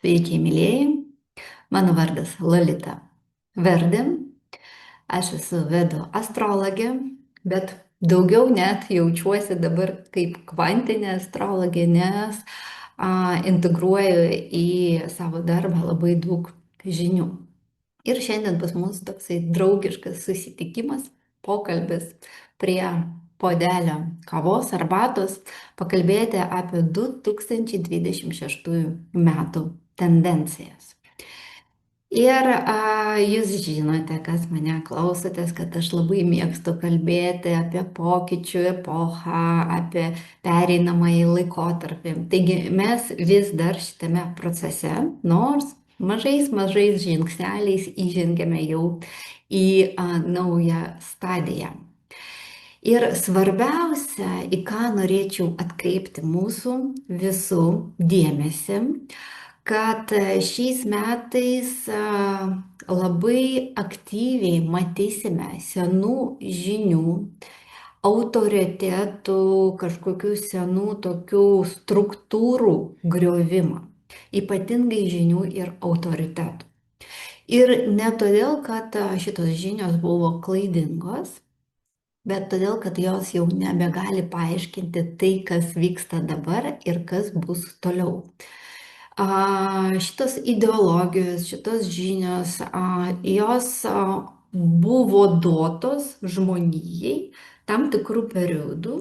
Sveiki, mylėjai. Mano vardas Lolita Verdi. Aš esu vedų astrologė, bet daugiau net jaučiuosi dabar kaip kvantinė astrologė, nes integruoju į savo darbą labai daug žinių. Ir šiandien pas mus toksai draugiškas susitikimas, pokalbis prie puodelio kavos, arbatos, pakalbėti apie 2026 metų tendencijas. Ir jūs žinote, kas mane klausotės, kad aš labai mėgstu kalbėti apie pokyčių epochą, apie pereinamąjį laikotarpį. Taigi mes vis dar šitame procese, nors mažais žingsneliais įžengėme jau į naują stadiją. Ir svarbiausia, į ką norėčiau atkreipti mūsų visų dėmesį, kad šiais metais labai aktyviai matysime senų žinių, autoritetų, kažkokių senų tokių struktūrų griovimą, ypatingai žinių ir autoritetų. Ir ne todėl, kad šitos žinios buvo klaidingos, bet todėl, kad jos jau nebegali paaiškinti tai, kas vyksta dabar ir kas bus toliau. Šitos ideologijos, šitos žinios, jos buvo duotos žmonijai tam tikrų periodų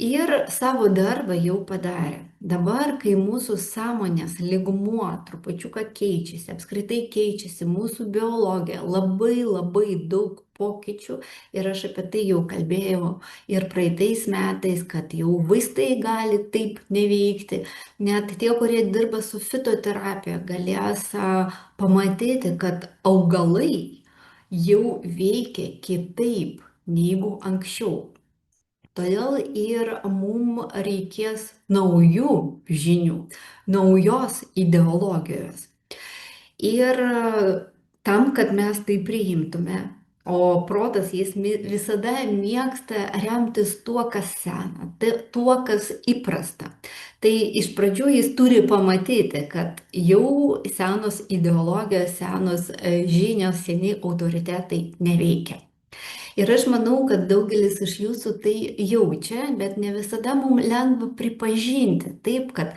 ir savo darbą jau padarė. Dabar, kai mūsų sąmonės lygmuo trupučiuką keičiasi, apskritai keičiasi mūsų biologija, labai daug pokyčių ir aš apie tai jau kalbėjau ir praeitais metais, kad jau vaistai gali taip neveikti. Net tie, kurie dirba su fitoterapija, galės pamatyti, kad augalai jau veikia kitaip negu anksčiau. Todėl ir mums reikės naujų žinių, naujos ideologijos. Ir tam, kad mes tai priimtume, o protas jis visada mėgsta remtis tuo, kas sena, tuo, kas įprasta. Tai iš pradžių jis turi pamatyti, kad jau senos ideologijos, senos žinios, seni autoritetai neveikia. Ir aš manau, kad daugelis iš jūsų tai jaučia, bet ne visada mums lengva pripažinti. Taip, kad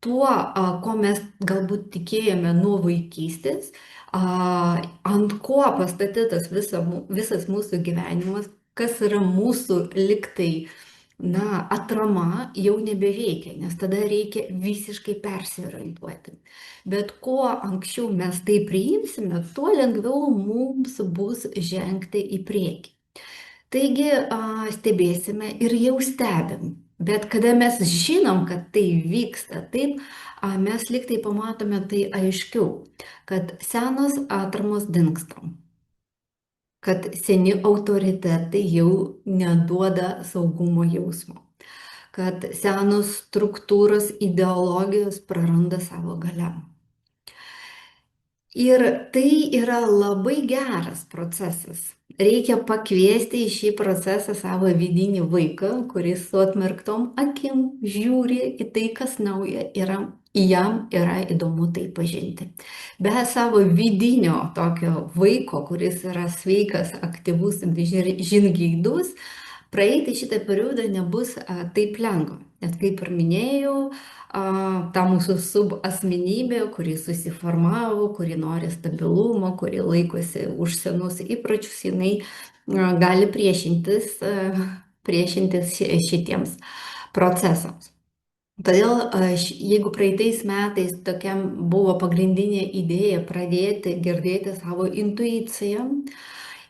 tuo, ko mes galbūt tikėjome nuo vaikystės, ant ko pastatytas visas mūsų gyvenimas, kas yra mūsų liktai, atrama, jau nebeveikia, nes tada reikia visiškai persiorientuoti. Bet kuo anksčiau mes tai priimsime, tuo lengviau mums bus žengti į priekį. Taigi stebėsime ir jau stebim. Bet kada mes žinom, kad tai vyksta, taip, mes liktai pamatome tai aiškiau, kad senos atramos dingsta, kad seni autoritetai jau neduoda saugumo jausmo, kad senos struktūros, ideologijos praranda savo galią. Ir tai yra labai geras procesas. Reikia pakviesti į šį procesą savo vidinį vaiką, kuris su atmerktom akim žiūri į tai, kas nauja yra, jam yra įdomu tai pažinti. Be savo vidinio tokio vaiko, kuris yra sveikas, aktyvus, žingeidus, praeiti šitą periodą nebus taip lengva. Nes kaip ir minėjau, ta mūsų subasmenybė, kuri susiformavo, kuri nori stabilumo, kuri laikosi už senus įpročius, jinai gali priešintis šitiems procesams. Todėl, jeigu praeitais metais tokiam buvo pagrindinė idėja pradėti girdėti savo intuiciją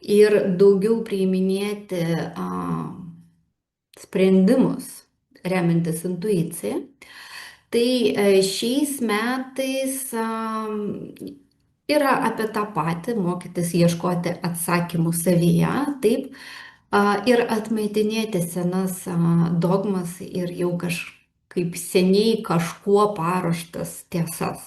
ir daugiau priiminėti sprendimus remiantis intuiciją, tai šiais metais yra apie tą patį, mokytis ieškoti atsakymų savyje, taip, ir atmetinėti senas dogmas ir jau kažkaip seniai kažkuo paruoštas tiesas.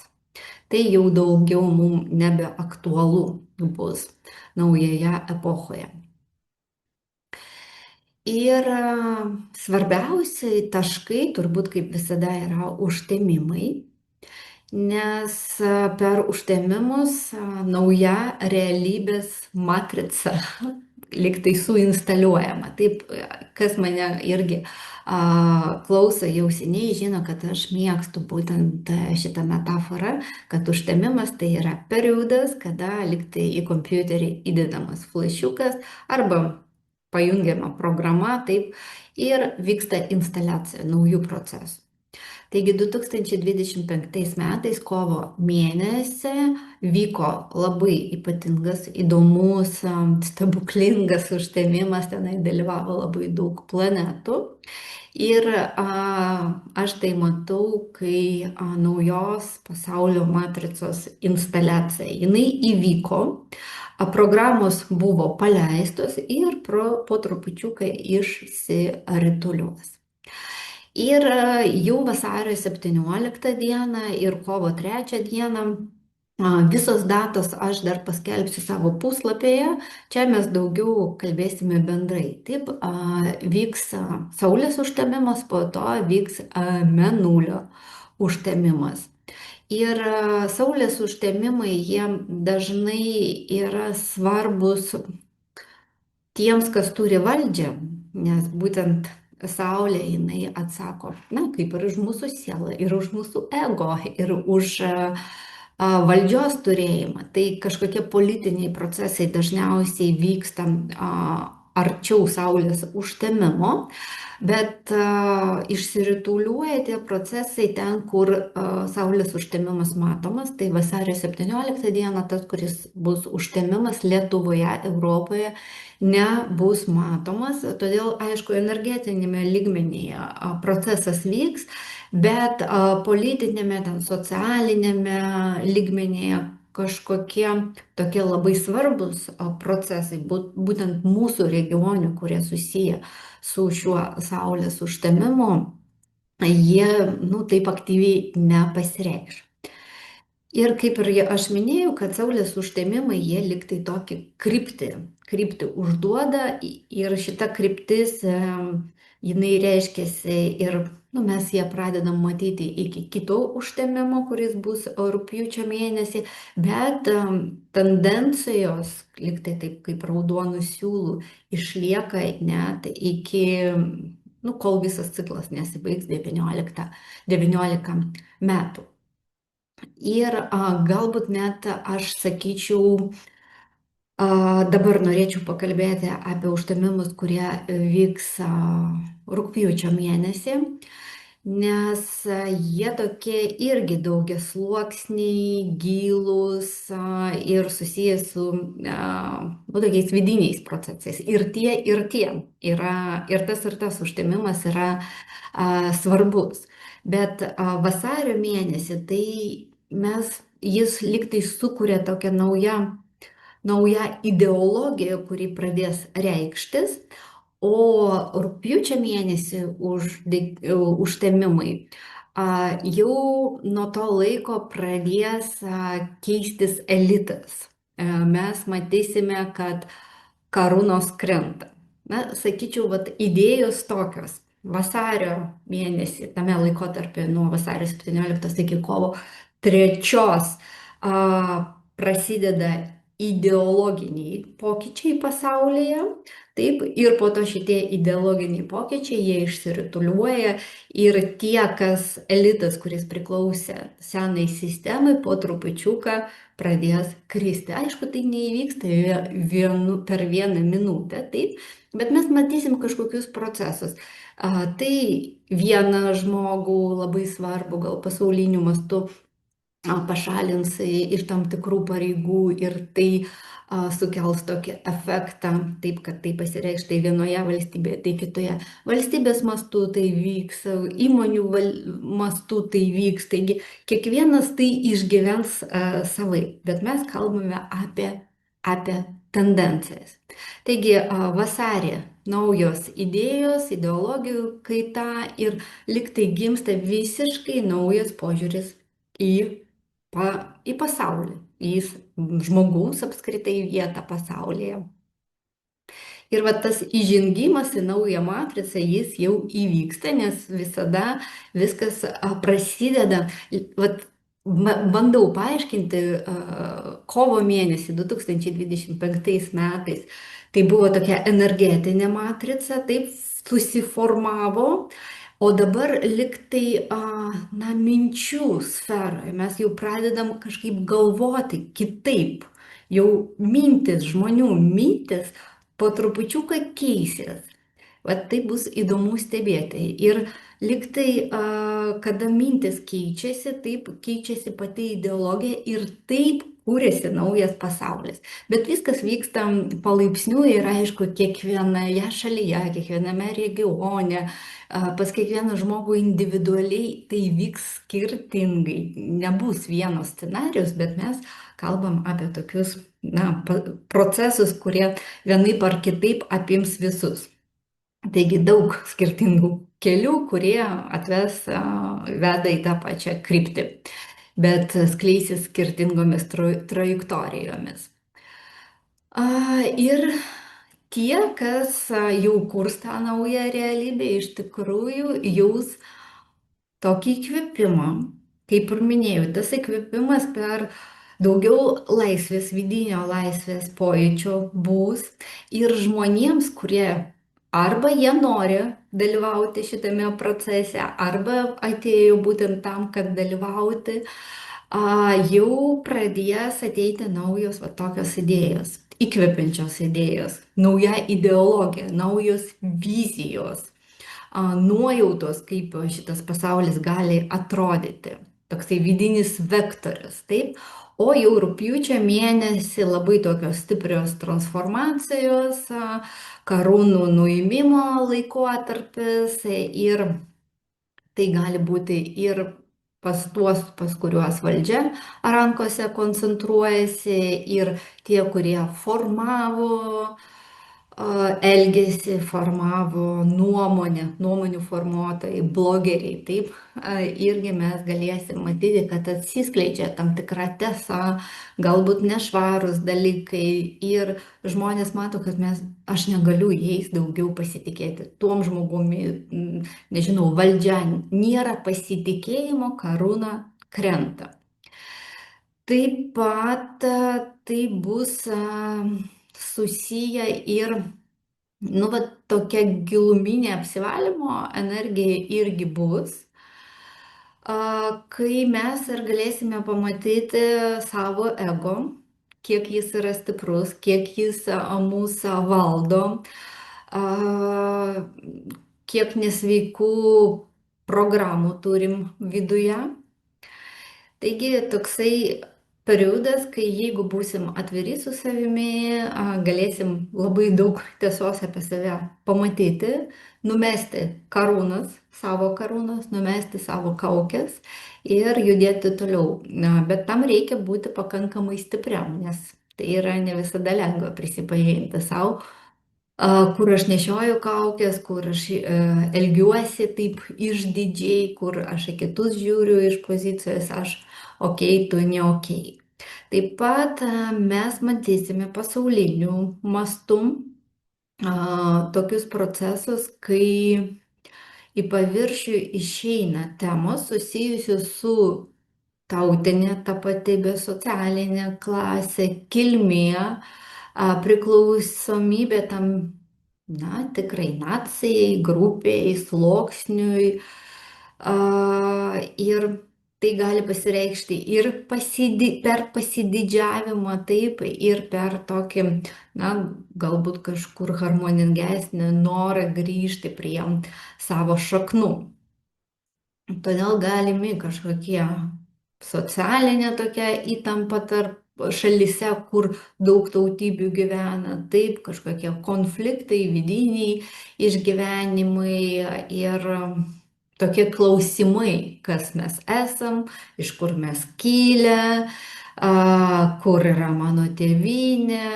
Tai jau daugiau mums nebeaktualu bus naujoje epochoje. Ir svarbiausiai taškai turbūt kaip visada yra užtemimai. nes per užtemimus nauja realybės matrica lyg tai suinstaliuojama. Taip, kas mane irgi klauso jau seniai, žino, kad aš mėgstu būtent šitą metaforą, kad užtemimas tai yra periodas, kada lyg tai į kompiuterį įdedamas flašiukas arba pajungiama programa, taip, ir vyksta instaliacija naujų procesų. Taigi 2025 metais kovo mėnesį vyko labai ypatingas, įdomus, stebuklingas užtemimas, tenai dalyvavo labai daug planetų. Ir aš tai matau, kai naujos pasaulio matricos instaliacija, jinai įvyko, programos buvo paleistos ir po trupučiuką išsirituliuos. Ir jau vasario 17 dieną ir kovo 3 dieną visos datos aš dar paskelbsiu savo puslapyje. Čia mes daugiau kalbėsime bendrai. Taip, vyks Saulės užtemimas, po to vyks Mėnulio užtemimas. Ir Saulės užtemimai, jie dažnai yra svarbus tiems, kas turi valdžią, nes būtent Saulė jinai atsako, na, kaip ir už mūsų sielą, ir už mūsų ego, ir už valdžios turėjimą. Tai kažkokie politiniai procesai dažniausiai vyksta arčiau Saulės užtemimo, bet išsirituliuoja tie procesai ten, kur Saulės užtemimas matomas. Tai vasario 17 dieną tas, kuris bus užtemimas Lietuvoje, Europoje, nebus matomas, todėl, aišku, energetinėme lygmenyje procesas vyks, bet politinėme, ten, socialinėme lygmenyje kažkokie tokie labai svarbus procesai, būtent mūsų regione, kurie susiję su šiuo Saulės užtemimu, jie, nu, taip aktyviai nepasireikš. Ir kaip ir aš minėjau, kad Saulės užtemimai, jie liktai tokį kryptį užduoda ir šita kryptis, jinai reiškiasi ir, nu, mes ją pradedam matyti iki kito užtemimo, kuris bus rugpjūčio mėnesį, bet tendencijos, liktai taip kaip raudonų siūlų, išlieka net iki, nu, kol visas ciklas nesibaigs 19 metų. Ir galbūt net aš sakyčiau, dabar norėčiau pakalbėti apie užtemimus, kurie vyks rugpjūčio mėnesį, nes jie tokie irgi daugiasluoksniai, gilūs ir susijęs su tokiais vidiniais procesais. Ir tie yra, ir tas užtemimas yra svarbus. Bet vasario mėnesį tai jis liktai sukuria tokią naują ideologiją, kuri pradės reikštis, o rugpjūčio mėnesį užtemimai jau nuo to laiko pradės keistis elitas. Mes matysime, kad karūnos krenta. Na, sakyčiau, vat, idėjos tokios. Vasario mėnesį, tame laikotarpį nuo vasario 17 iki kovo 3 prasideda ideologiniai pokyčiai pasaulyje, taip, ir po to šitie ideologiniai pokyčiai, jie išsirituliuoja ir tie, kas elitas, kuris priklausė senai sistemai, po trupučiuką pradės kristi. Aišku, tai neįvyksta per vieną minutę, taip, bet mes matysim kažkokius procesus. Tai vieną žmogų labai svarbu, gal pasauliniu mastu, pašalins iš tam tikrų pareigų ir tai sukels tokį efektą, taip, kad tai pasireikš tai vienoje valstybėje, tai kitoje. Valstybės mastu tai vyks, įmonių mastu tai vyks, taigi kiekvienas tai išgyvens savaip, bet mes kalbame apie tendencijas. Taigi vasarį naujos idėjos, ideologijų kaita ir liktai gimsta visiškai naujas požiūris į pasaulį, į žmogaus apskritai vietą pasaulyje. Ir va tas įžengimas į naują matricą, jis jau įvyksta, nes visada viskas prasideda. Vat bandau paaiškinti, kovo mėnesį 2025 metais tai buvo tokia energetinė matrica, taip susiformavo, o dabar liktai, na, minčių sferoje mes jau pradedam kažkaip galvoti kitaip. Jau mintis, žmonių mintis po trupučiuką keisis. Vat tai bus įdomu stebėti. Ir liktai, kada mintis keičiasi, taip keičiasi pati ideologija ir taip kūrėsi naujas pasaulis. Bet viskas vyksta palaipsniui ir aišku, kiekvienoje šalyje, kiekviename regione, pas kiekvieną žmogų individualiai tai vyks skirtingai. Nebus vienas scenarius, bet mes kalbam apie tokius, na, procesus, kurie vienaip ar kitaip apims visus. Taigi daug skirtingų kelių, kurie veda į tą pačią kryptį, bet skleisis skirtingomis trajektorijomis. Ir tie, kas jau kurs tą naują realybę, iš tikrųjų jaus tokį įkvėpimą. Kaip ir minėjau, tas įkvėpimas per daugiau laisvės, vidinio laisvės pojūčio bus ir žmonėms, kurie arba jie nori dalyvauti šitame procese, arba atėjo būtent tam, kad dalyvauti, jau pradės ateiti naujos va, tokios idėjos, įkvepiančios idėjos, nauja ideologija, naujos vizijos, nuojautos, kaip šitas pasaulis gali atrodyti. Toksai vidinis vektorius, taip. O jau rugpjūčio mėnesį labai tokios stiprios transformacijos, karūnų nuėmimo laikotarpis ir tai gali būti ir pas tuos, pas kuriuos valdžia rankose koncentruojasi, ir tie, kurie formavo elgesį, formavo nuomonę, nuomonių formuotojai, blogeriai. Taip, irgi mes galėsim matyti, kad atsiskleidžia tam tikra tiesa, galbūt nešvarūs dalykai ir žmonės mato, kad aš negaliu jais daugiau pasitikėti. Tuom žmogumi, nežinau, valdžia nėra pasitikėjimo, karūna krenta. Taip pat tai bus susiję ir, nu, va, tokia giluminė apsivalymo energija irgi bus, kai mes ir galėsime pamatyti savo ego, kiek jis yra stiprus, kiek jis mūsų valdo, kiek nesveikų programų turim viduje. Taigi toksai periodas, kai jeigu būsim atviri su savimi, galėsim labai daug tiesos apie save pamatyti, numesti karūnas, numesti savo kaukės ir judėti toliau. Bet tam reikia būti pakankamai stipriam, nes tai yra ne visada lengva prisipažinti savo, kur aš nešioju kaukės, kur aš elgiuosi taip išdidžiai, kur aš į kitus žiūriu iš pozicijos aš okei, tu ne okei. Taip pat mes matysime pasauliniu mastu tokius procesus, kai į paviršių išeina temos susijusios su tautinė tapatybė, socialinė klasė, kilmė, priklausomybė tam, na, tikrai nacijai, grupiai, sluoksniui. Ir tai gali pasireikšti ir per pasididžiavimą, taip, ir per tokį, na, galbūt kažkur harmoningesnį norą grįžti prie savo šaknų. Todėl galimi kažkokie socialinė tokia įtampa tarp šalyse, kur daug tautybių gyvena, taip, kažkokie konfliktai, vidiniai išgyvenimai ir tokie klausimai, kas mes esam, iš kur mes kilę, kur yra mano tėvynė,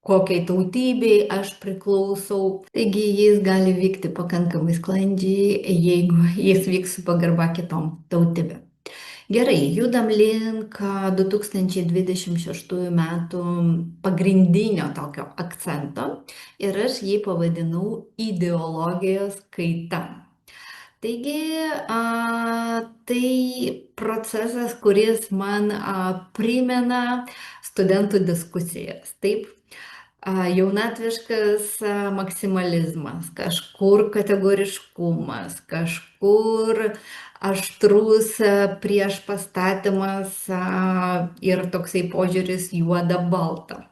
kokiai tautybei aš priklausau. Taigi jis gali vykti pakankamai sklandžiai, jeigu jis vyks su pagarba kitom tautybėm. Gerai, judam link 2026 metų pagrindinio tokio akcento ir aš jį pavadinau ideologijos kaita. Taigi, tai procesas, kuris man primena studentų diskusijas. Taip, jaunatviškas maksimalizmas, kažkur kategoriškumas, kažkur aštrus prieš pastatymas ir toksai požiūris juoda balta.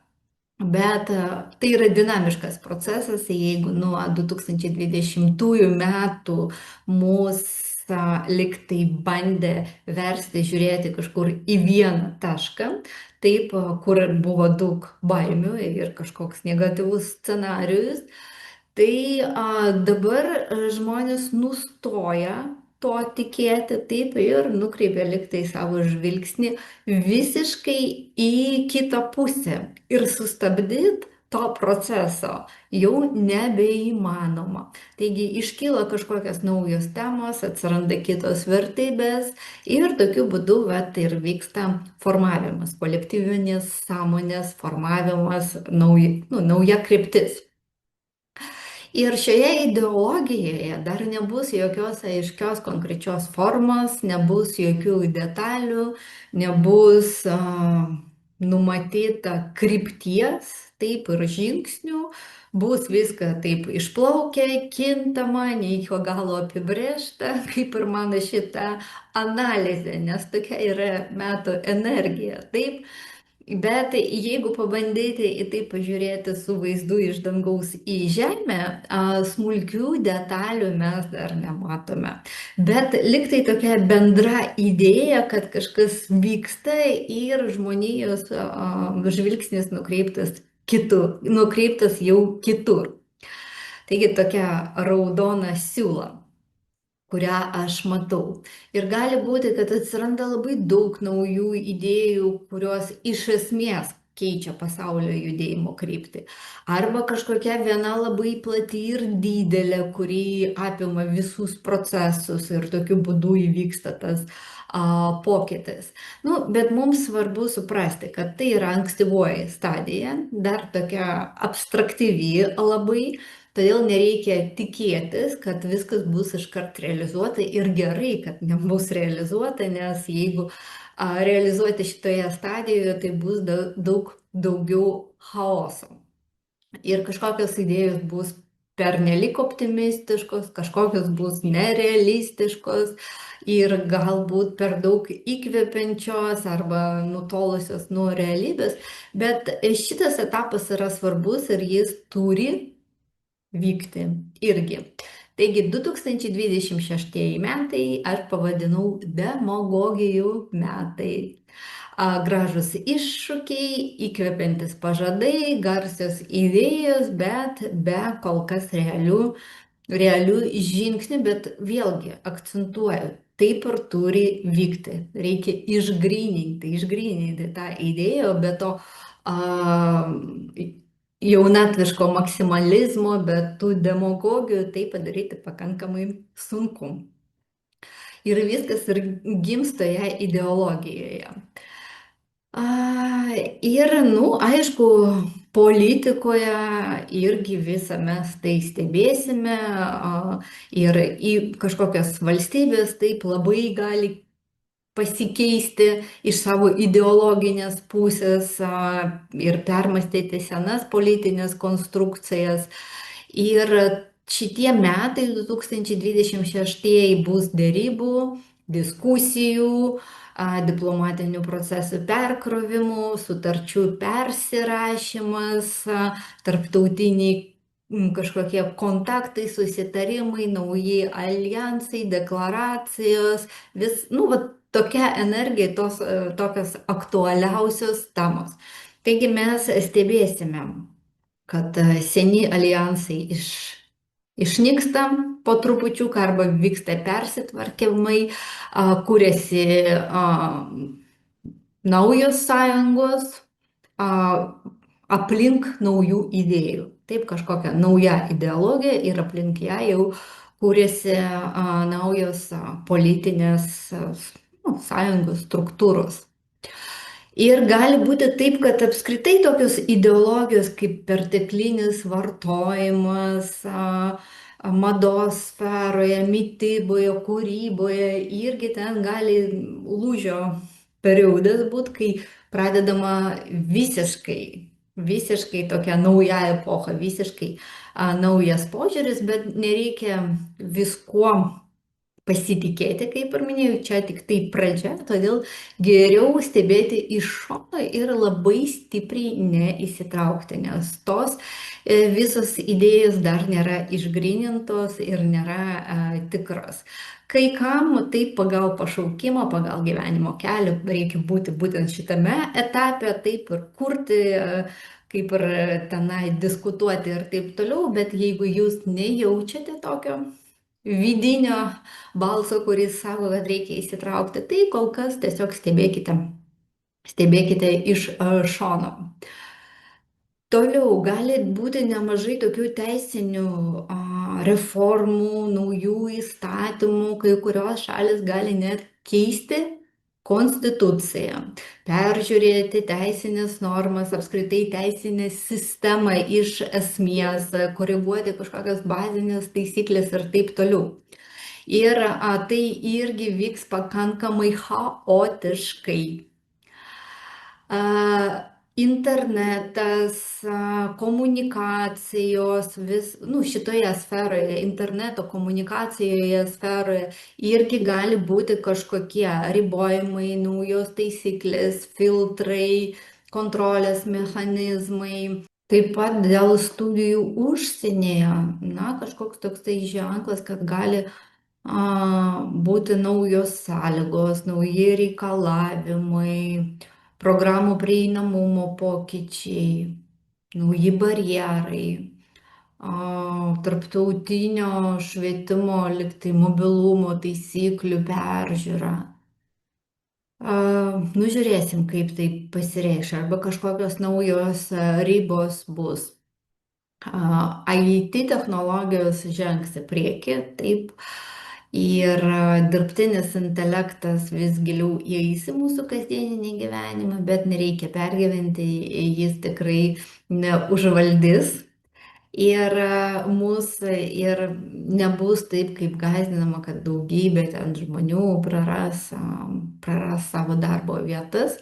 Bet tai yra dinamiškas procesas, jeigu nuo 2020 metų mūsų liktai bandė versti žiūrėti kažkur į vieną tašką, taip, kur buvo daug baimių ir kažkoks negatyvus scenarius, tai dabar žmonės nustoja to tikėti taip ir nukreipia liktai savo žvilgsnį visiškai į kitą pusę ir sustabdyti to proceso jau nebeįmanoma. Taigi iškyla kažkokios naujos temos, atsiranda kitos vertybės ir tokiu būdu vat, ir vyksta formavimas, kolektyvinės sąmonės formavimas, nauja kryptis. Ir šioje ideologijoje dar nebus jokios aiškios konkrečios formos, nebus jokių detalių, nebus numatyta krypties, taip ir žingsnių, bus viską taip išplaukę, kintama, ne iki galo apibrėžta, kaip ir mano šita analizė, nes tokia yra metų energija, taip. Bet jeigu pabandyti į tai pažiūrėti su vaizdu iš dangaus į žemę, smulkių detalių mes dar nematome. Bet liktai tokia bendra idėja, kad kažkas vyksta ir žmonijos žvilgsnis nukreiptas jau kitur. Taigi tokia raudona siūla, kurią aš matau. Ir gali būti, kad atsiranda labai daug naujų idėjų, kurios iš esmės keičia pasaulio judėjimo kryptį. Arba kažkokia viena labai plati ir didelė, kuri apima visus procesus ir tokiu būdu įvyksta tas pokytis. Nu, bet mums svarbu suprasti, kad tai yra ankstyvoji stadija, dar tokia abstraktyvi labai. Todėl nereikia tikėtis, kad viskas bus iškart realizuota ir gerai, kad nebus realizuota, nes jeigu realizuoti šitoje stadijoje, tai bus daug daugiau chaoso. Ir kažkokios idėjos bus pernelik optimistiškos, kažkokios bus nerealistiškos ir galbūt per daug įkvepiančios arba nutolusios nuo realybės. Bet šitas etapas yra svarbus ir jis turi vykti irgi. Taigi 2026 metai aš pavadinau demagogijų metai. Gražus iššūkiai, įkvepiantis pažadai, garsios idėjos, bet be kol kas realių žingsnių, bet vėlgi akcentuoju, taip ir turi vykti. Reikia išgryninti tą idėją, bet to jaunatviško maksimalizmo, bet tų demagogijų tai padaryti pakankamai sunku. Ir viskas ir gimsta toje ideologijoje. Ir, aišku, politikoje irgi visą mes tai stebėsime ir į kažkokias valstybės taip labai gali pasikeisti iš savo ideologinės pusės ir permastyti senas politinės konstrukcijas. Ir šitie metai 2026 bus derybų, diskusijų, diplomatinių procesų perkrovimų, sutarčių persirašymas, tarptautiniai kažkokie kontaktai, susitarimai, nauji alijansai, deklaracijos, tokia energija, tokios aktualiausios temos. Taigi mes stebėsime, kad seni alijansai išnyksta po trupučiuką arba vyksta persitvarkymai, kūrėsi naujos sąjungos aplink naujų idėjų. Taip, kažkokia nauja ideologija ir aplink ją jau kūrėsi naujos politinės sąjungos struktūros. Ir gali būti taip, kad apskritai tokios ideologijos kaip perteklinis vartojimas, mados sferoje, mytyboje, kūryboje, irgi ten gali lūžio periodas būti, kai pradedama visiškai, visiškai tokia nauja epocha, visiškai naujas požiūris, bet nereikia viskuo pasitikėti, kaip ir minėjau, čia tik tai pradžia, todėl geriau stebėti iš šono ir labai stipriai neįsitraukti, nes tos visos idėjos dar nėra išgrynintos ir nėra tikros. Kai kam taip pagal pašaukimą, pagal gyvenimo kelią reikia būti būtent šitame etape, taip ir kurti, kaip ir tenai diskutuoti ir taip toliau, bet jeigu jūs nejaučiate tokio vidinio balso, kuris sako, kad reikia įsitraukti, tai kol kas tiesiog stebėkite, stebėkite iš šono. Toliau gali būti nemažai tokių teisinių reformų, naujų įstatymų, kai kurios šalis gali net keisti konstituciją, peržiūrėti teisinės normas, apskritai teisinę sistemą iš esmės, koreguoti kažkokias bazinės taisyklės ir taip toliau. Ir tai irgi vyks pakankamai chaotiškai. Internetas, komunikacijos, šitoje sferoje, interneto komunikacijoje sferoje irgi gali būti kažkokie ribojimai, naujos taisyklės, filtrai, kontrolės mechanizmai. Taip pat dėl studijų užsienyje, kažkoks toksai ženklas, kad gali būti naujos sąlygos, nauji reikalavimai, programų prieinamumo pokyčiai, nauji barjerai, tarptautinio švietimo, liktai mobilumo taisyklių peržiūra. Žiūrėsim, kaip tai pasireikš, arba kažkokios naujos ribos bus. IT technologijos žengs į priekį, taip, ir dirbtinis intelektas vis giliau įeis į mūsų kasdieninį gyvenimą, bet nereikia pergyventi, jis tikrai neužvaldys ir mūsų ir nebus taip, kaip gąsdinama, kad daugybė ten žmonių praras savo darbo vietas.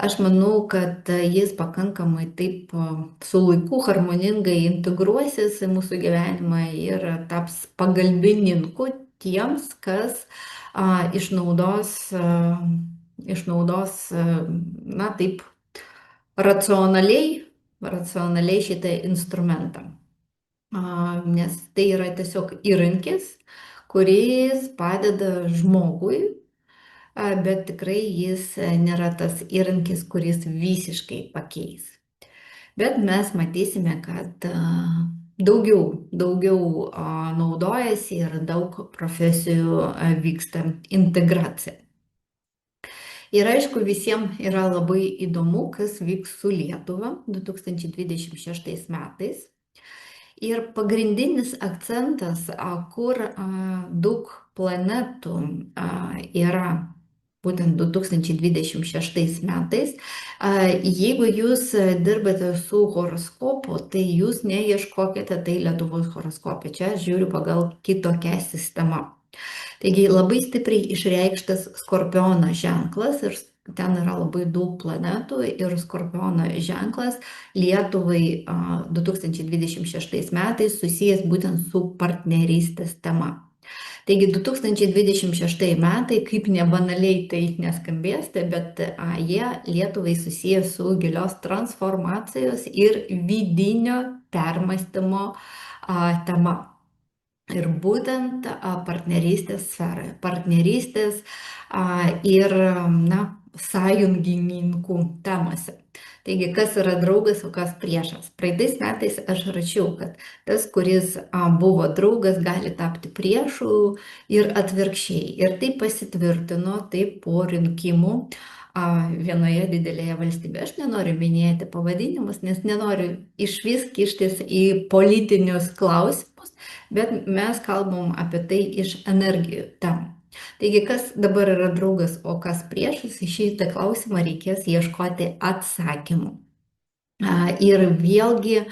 Aš manau, kad jis pakankamai taip su laiku harmoningai integruosis į mūsų gyvenimą ir taps pagalbininku tiems, kas išnaudos, taip racionaliai šitą instrumentą. Nes tai yra tiesiog įrankis, kuris padeda žmogui, bet tikrai jis nėra tas įrankis, kuris visiškai pakeis. Bet mes matysime, kad daugiau naudojasi ir daug profesijų vyksta integracija. Ir aišku, visiems yra labai įdomu, kas vyks su Lietuva 2026 metais. Ir pagrindinis akcentas, kur daug planetų yra būtent 2026 metais, jeigu jūs dirbate su horoskopu, tai jūs neieškokite tai Lietuvos horoskopė. Čia aš žiūriu pagal kitokią sistemą. Taigi labai stipriai išreikštas Skorpiono ženklas ir ten yra labai daug planetų ir Skorpiono ženklas Lietuvai 2026 metais susijęs būtent su partnerystės tema. Taigi 2026 metai, kaip nebanaliai tai neskambės, bet jie Lietuvai susijęs su gilios transformacijos ir vidinio permąstymo tema. Ir būtent partnerystės sferoje, partnerystės ir sąjungininkų temose. Taigi, kas yra draugas, o kas priešas. Praeitais metais aš rašiau, kad tas, kuris buvo draugas, gali tapti priešu ir atvirkščiai. Ir tai pasitvirtino, taip po rinkimų vienoje didelėje valstybėje. Aš nenoriu minėti pavadinimus, nes nenoriu išvis kištis į politinius klausimus, bet mes kalbam apie tai iš energijų temų. Taigi, kas dabar yra draugas, o kas priešas, į šitą klausimą reikės ieškoti atsakymų. Ir vėlgi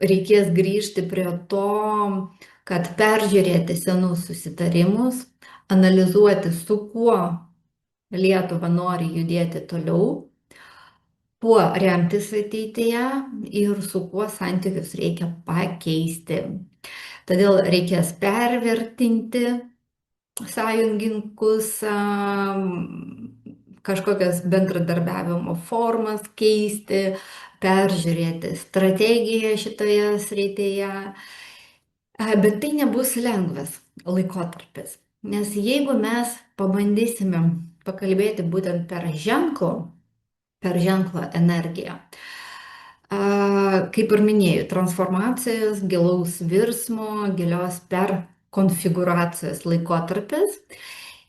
reikės grįžti prie to, kad peržiūrėti senus susitarimus, analizuoti, su kuo Lietuva nori judėti toliau, kuo remtis ateityje ir su kuo santykius reikia pakeisti. Todėl reikės pervertinti sąjungininkus, kažkokias bendradarbiavimo formas keisti, peržiūrėti strategiją šitoje srityje. Bet tai nebus lengvas laikotarpis, nes jeigu mes pabandysime pakalbėti būtent per ženklo energiją, kaip ir minėjau, transformacijos, gilaus virsmo, gilios perkonfiguracijos laikotarpis.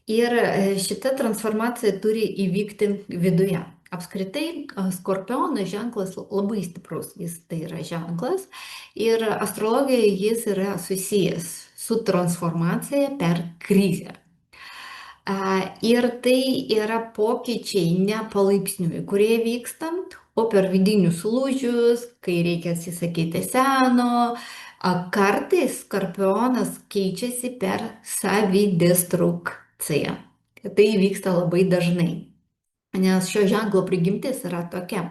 Ir šita transformacija turi įvykti viduje. Apskritai, skorpiono ženklas labai stiprus, jis tai yra ženklas. Ir astrologijoje jis yra susijęs su transformacija per krizę. Ir tai yra pokyčiai ne palaipsniui, kurie vyksta, o per vidinius lūžius, kai reikia atsisakyti seno. Kartais skorpionas keičiasi per savidestrukciją. Tai vyksta labai dažnai, nes šio ženklo prigimtis yra tokia,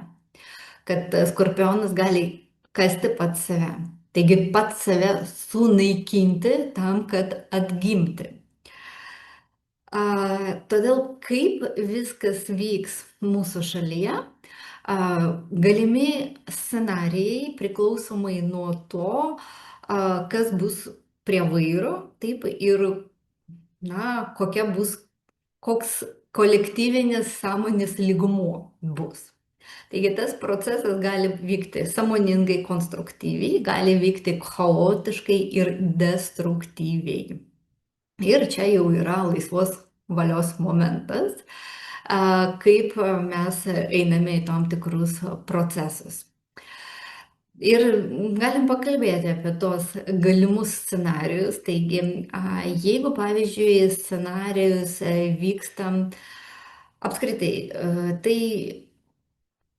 kad skorpionas gali kasti pats save. Taigi pats save sunaikinti tam, kad atgimti. Todėl kaip viskas vyks mūsų šalyje, galimi scenarijai priklausomai nuo to, kas bus prie vairo, taip ir, koks kolektyvinis sąmonės lygmuo bus. Taigi tas procesas gali vykti sąmoningai, konstruktyviai, gali vykti chaotiškai ir destruktyviai. Ir čia jau yra laisvos valios momentas, kaip mes einame į tam tikrus procesus. Ir galim pakalbėti apie tos galimus scenarius. Taigi, jeigu, pavyzdžiui, scenarijus vyksta apskritai, tai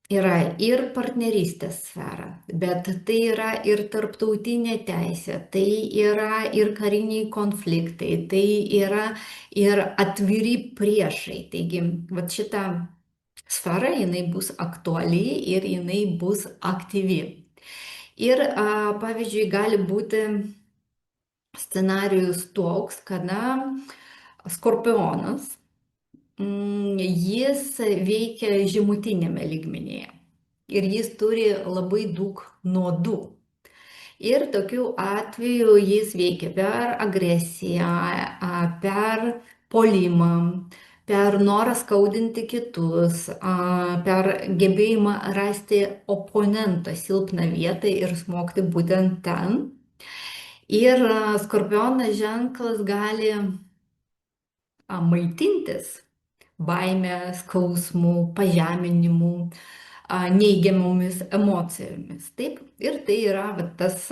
yra ir partnerystės sfera, bet tai yra ir tarptautinė teisė, tai yra ir kariniai konfliktai, tai yra ir atviri priešai. Taigi, vat šita sfera, jinai bus aktuali ir jinai bus aktyvi. Ir, pavyzdžiui, gali būti scenarijus toks, kada skorpionas, jis veikia žemutinėme lygmenyje ir jis turi labai daug nuodų. Ir tokiu atveju jis veikia per agresiją, per puolimą, per norą skaudinti kitus, per gebėjimą rasti oponento silpną vietą ir smogti būtent ten. Ir skorpiono ženklas gali maitintis baime, skausmu, pažeminimu, neigiamomis emocijomis. Taip, ir tai yra tas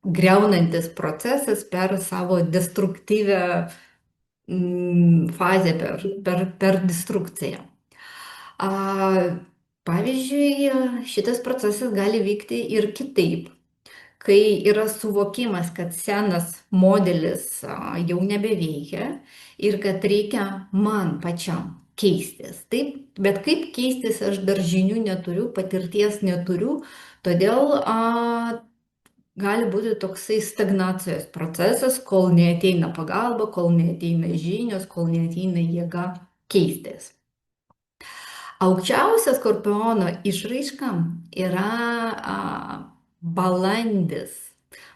greunantis procesas per savo destruktyvę fazę, per destrukciją. Pavyzdžiui, šitas procesas gali vykti ir kitaip, kai yra suvokimas, kad senas modelis jau nebeveikia ir kad reikia man pačiam keistis. Taip, bet kaip keistis, aš dar žinių neturiu, patirties neturiu, todėl gali būti toksai stagnacijos procesas, kol neateina pagalba, kol neateina žinios, kol neateina jėga keistis. Aukščiausia skorpiono išraiška yra balandis.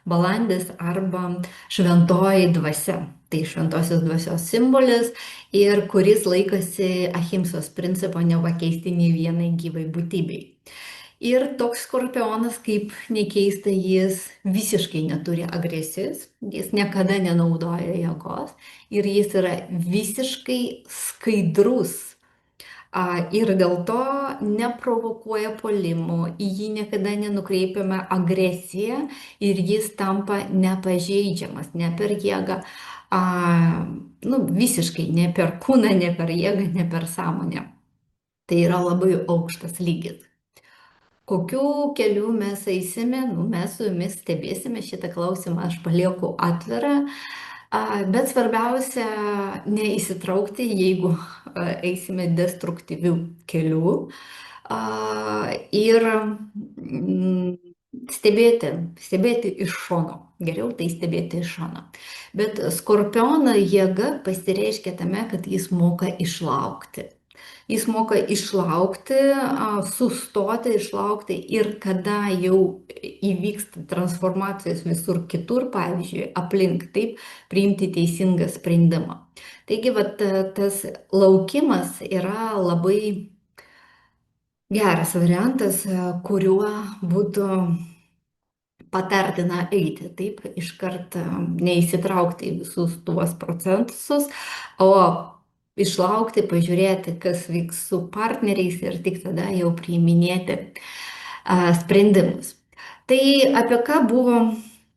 Balandis arba šventoji dvasia. Tai šventosios dvasios simbolis ir kuris laikosi ahimsos principo nepakeisti nei vienai gyvai būtybei. Ir toks skorpionas, kaip nekeista, jis visiškai neturi agresijos, jis niekada nenaudoja jėgos ir jis yra visiškai skaidrus. Ir dėl to neprovokuoja puolimų, į jį niekada nenukreipiame agresiją ir jis tampa nepažeidžiamas, ne per jėgą, visiškai ne per kūną, ne per jėgą, ne per sąmonę. Tai yra labai aukštas lygis. Kokiu keliu mes eisime, nu, mes su jumis stebėsime šitą klausimą, aš palieku atvirą, bet svarbiausia neįsitraukti, jeigu eisime destruktyvių kelių ir stebėti iš šono. Geriau tai stebėti iš šono. Bet skorpiono jėga pasireiškia tame, kad jis moka išlaukti. Jis moka išlaukti, sustoti, išlaukti ir kada jau įvyksta transformacijos visur kitur, pavyzdžiui, aplink, taip, priimti teisingą sprendimą. Taigi, vat, tas laukimas yra labai geras variantas, kuriuo būtų patartina eiti, taip, iškart neįsitraukti į visus tuos procesus, o išlaukti, pažiūrėti, kas vyks su partneriais ir tik tada jau priiminėti sprendimus. Tai apie ką buvo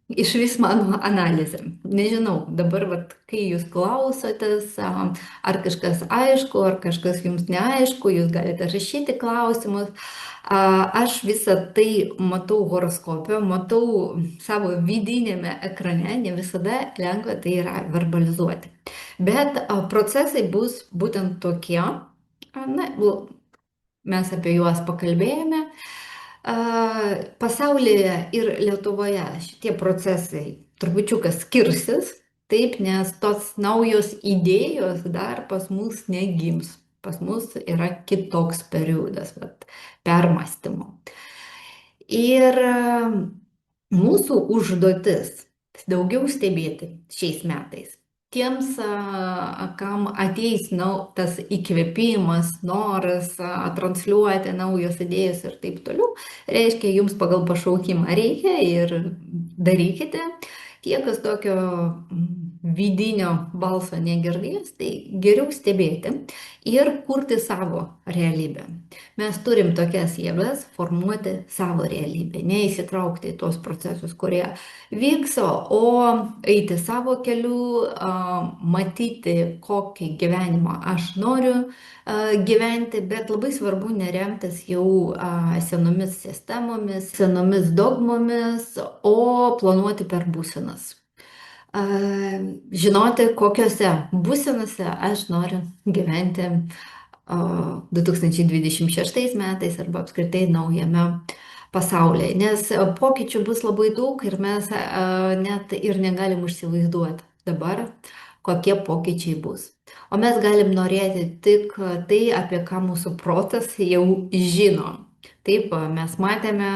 iš vis mano analizė? Nežinau, dabar, vat, kai jūs klausotės, ar kažkas aišku, ar kažkas jums neaišku, jūs galite rašyti klausimus. Aš visą tai matau horoskope, matau savo vidinėme ekrane, ne visada lengva tai yra verbalizuoti. Bet procesai bus būtent tokie, na, mes apie juos pakalbėjome. Pasaulyje ir Lietuvoje šitie procesai trupučiukas skirsis, taip, nes tos naujos idėjos dar pas mus negims. Pas mus yra kitoks periodas, vat, permąstymo. Ir mūsų užduotis daugiau stebėti šiais metais. Tiems, kam ateis tas įkvėpimas, noras transliuoti naujos idėjos ir taip toliau, reiškia, jums pagal pašaukimą reikia ir darykite. Tie, kas tokio vidinio balso negirdės, tai geriau stebėti ir kurti savo realybę. Mes turim tokias jėgas formuoti savo realybę, neįsitraukti į tos procesus, kurie vyks, o eiti savo keliu, matyti, kokį gyvenimą aš noriu gyventi, bet labai svarbu neremtis jau senomis sistemomis, senomis dogmomis, o planuoti per būsenas. Žinoti, kokiuose būsenose aš noriu gyventi 2026 metais arba apskritai naujame pasaulyje, nes pokyčių bus labai daug ir mes net ir negalim užsivaizduoti dabar, kokie pokyčiai bus. O mes galim norėti tik tai, apie ką mūsų protas jau žino. Taip, mes matėme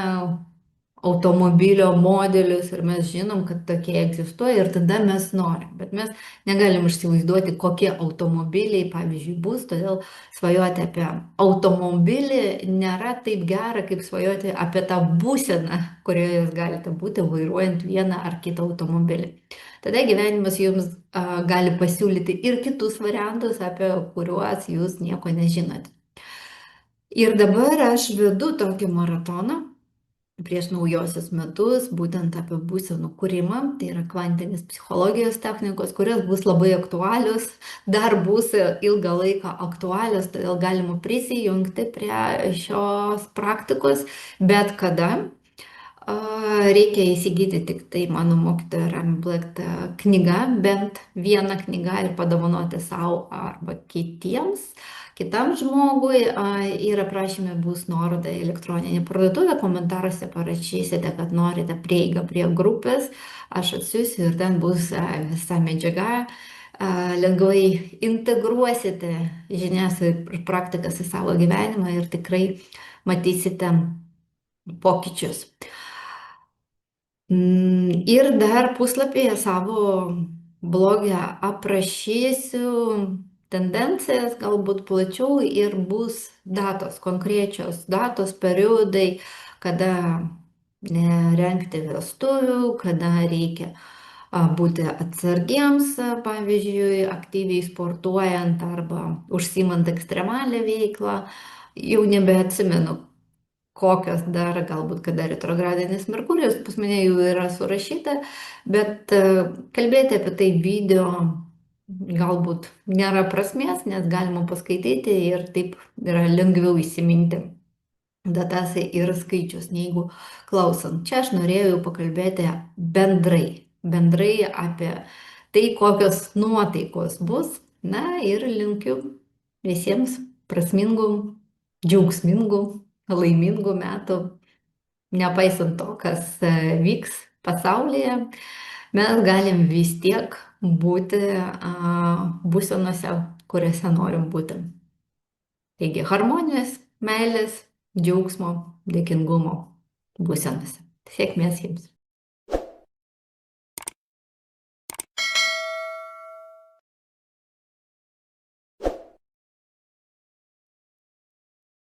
automobilio modelius ir mes žinom, kad tokie egzistuoja ir tada mes norim, bet mes negalim užsivaizduoti, kokie automobiliai, pavyzdžiui, bus, todėl svajoti apie automobilį nėra taip gera, kaip svajoti apie tą būseną, kurioje jūs galite būti vairuojant vieną ar kitą automobilį. Tada gyvenimas jums gali pasiūlyti ir kitus variantus, apie kuriuos jūs nieko nežinote. Ir dabar aš vedu tokį maratoną prieš naujosius metus, būtent apie būsenų kūrimą, tai yra kvantinės psichologijos technikos, kurios bus labai aktualios, dar bus ilgą laiką aktualios, todėl galima prisijungti prie šios praktikos, bet kada. Reikia įsigyti tik tai mano mokytojo Rami Blekt knygą, bent vieną knygą ir padovanoti savo arba kitam žmogui, ir aprašyme bus nuoroda į elektroninę parduotuvę, komentaruose parašysite, kad norite prieigą prie grupės, aš atsiųsiu ir ten bus visa medžiaga, lengvai integruosite žinias ir praktikas į savo gyvenimą ir tikrai matysite pokyčius. Ir dar puslapyje savo blogę aprašysiu tendencijas, galbūt plačiau ir bus datos, konkrečios datos, periodai, kada rengti vestuvių, kada reikia būti atsargiems, pavyzdžiui, aktyviai sportuojant arba užsimant ekstremalią veiklą. Jau nebeatsimenu, kokios dar, galbūt kada retrogradinis Merkurijus pas mane jau yra surašyta, bet kalbėti apie tai video galbūt nėra prasmės, nes galima paskaityti ir taip yra lengviau įsiminti. datas ir skaičius, negu klausant. Čia aš norėjau pakalbėti bendrai apie tai, kokios nuotaikos bus. Na ir linkiu visiems prasmingų, džiaugsmingų, laimingų metų, nepaisant to, kas vyks pasaulyje, mes galim vis tiek būti būsenose, kuriuose norim būti. Taigi harmonijos, meilės, džiaugsmo, dėkingumo būsenose. Sėkmės jums.